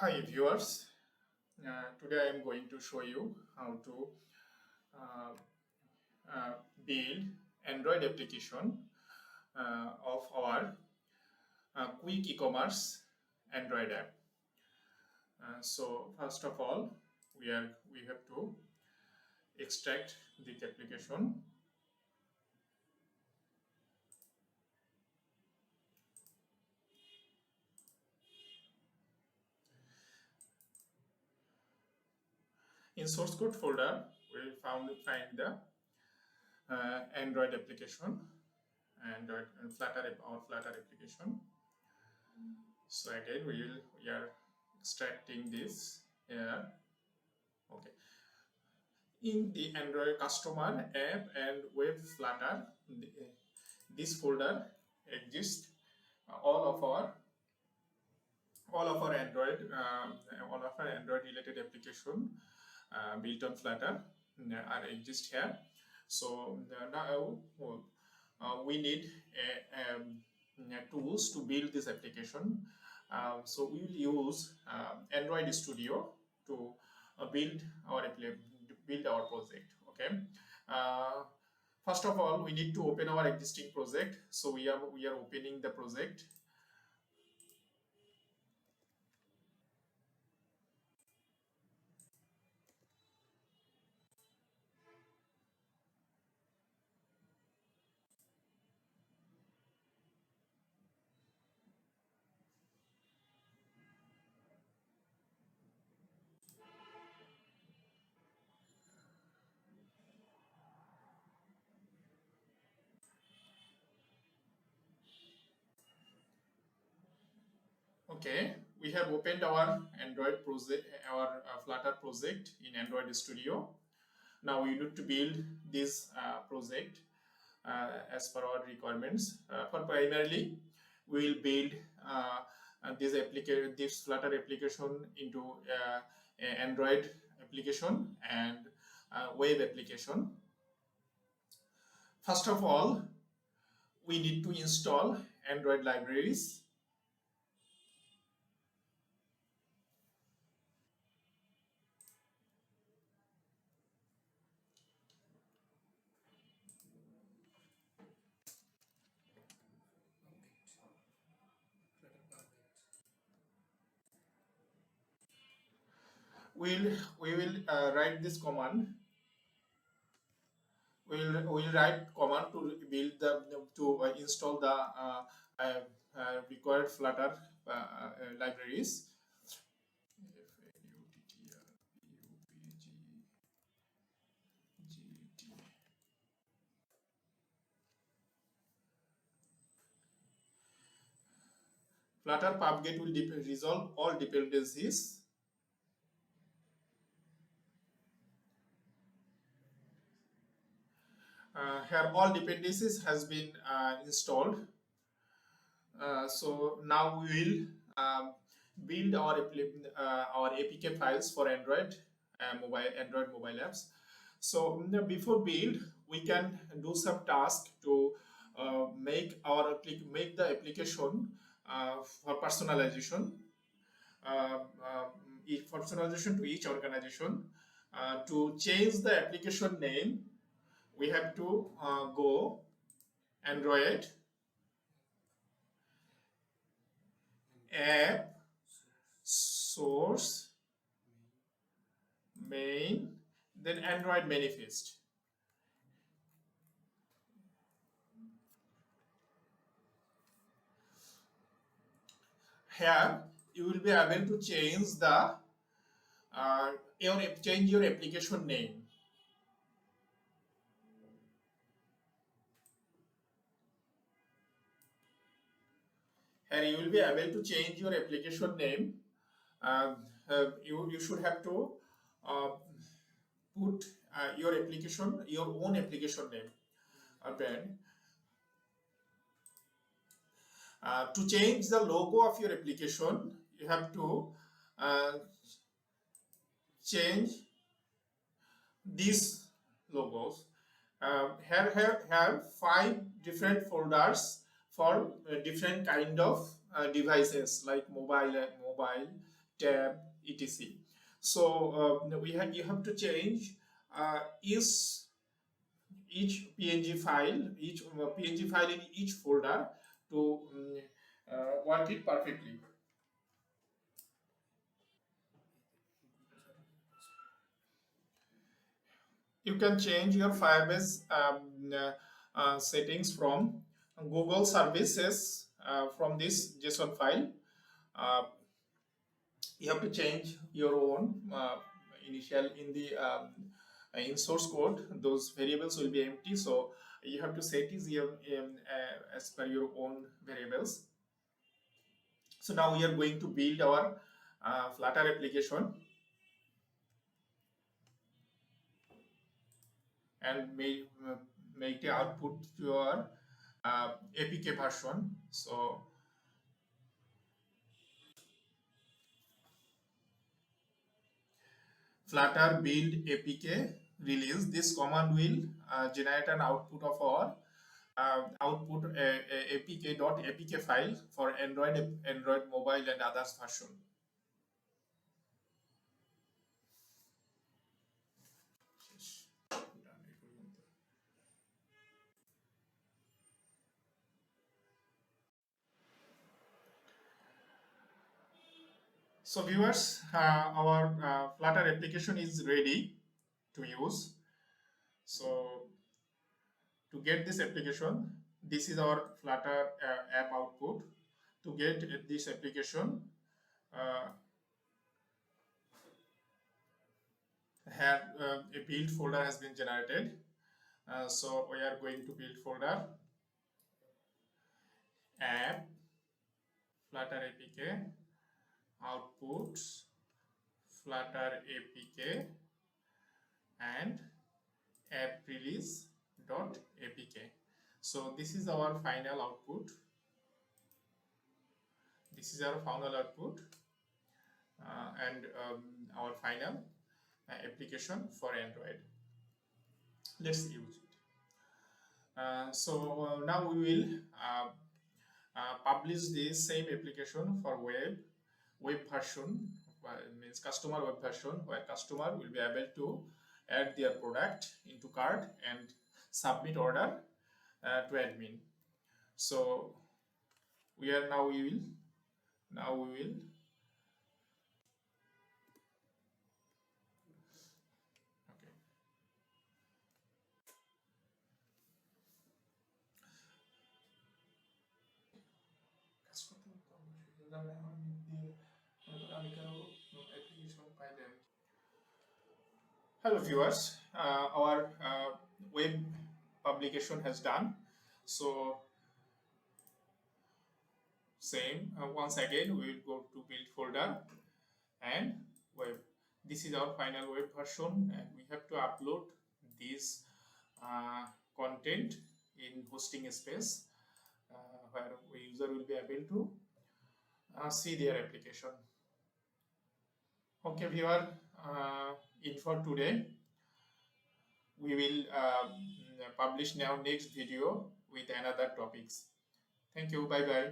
Hi viewers, today I am going to show you how to uh, build Android application of our quick e-commerce Android app. So first of all, we have to extract this application. In source code folder, we will find the Android application, Android and Flutter application. So again, we are extracting this here. Okay. In the Android customer app and web Flutter, this folder exists. All of our Android related application built on Flutter are exist here. So now we need tools to build this application. So we will use Android Studio to build our project. Okay. First of all, we need to open our existing project. So we are opening the project. Okay, we have opened our Android project, our Flutter project in Android Studio. Now we need to build this project as per our requirements. For primarily, we will build this Flutter application into Android application and web application. First of all, we need to install Android libraries. We will write this command. We'll write command to build install the required Flutter libraries. Flutter pubget will resolve all dependencies. Here all dependencies has been installed. So now we will build our APK files for Android mobile apps. So before build, we can do some task to make the application for personalization. Personalization to each organization. To change the application name, we have to go Android app source main, then Android manifest. Here you will be able to change the change your application name. Here you will be able to change your application name. You should have to put your own application name or brand. To change the logo of your application, you have to change these logos. Here have 5 different folders for different kind of devices like mobile, tab, etc. So you have to change is each PNG file, each PNG file in each folder to work it perfectly. You can change your Firebase settings from Google services from this JSON file. Uh, you have to change your own initial in the in source code. Those variables will be empty, so you have to set is your as per your own variables. So now we are going to build our Flutter application and make the output to your APK version. So Flutter build APK release. This command will generate an output of our output apk.apk file for Android mobile and others version. So viewers, our Flutter application is ready to use. So to get this application, this is our Flutter app output. To get this application, uh, a build folder has been generated. So we are going to build folder app Flutter APK outputs Flutter APK and app release.apk. So this is our final output. This is our final output and our final application for Android. Let's use it. So now we will publish this same application for web version, means customer web version, where customer will be able to add their product into cart and submit order to admin. So we will okay. Hello viewers, our web publication has done. So same once again we will go to build folder and web. This is our final web version, and we have to upload this uh, content in hosting space where user will be able to see their application. Okay viewer, in for today. We will publish now next video with another topics. Thank you. Bye bye.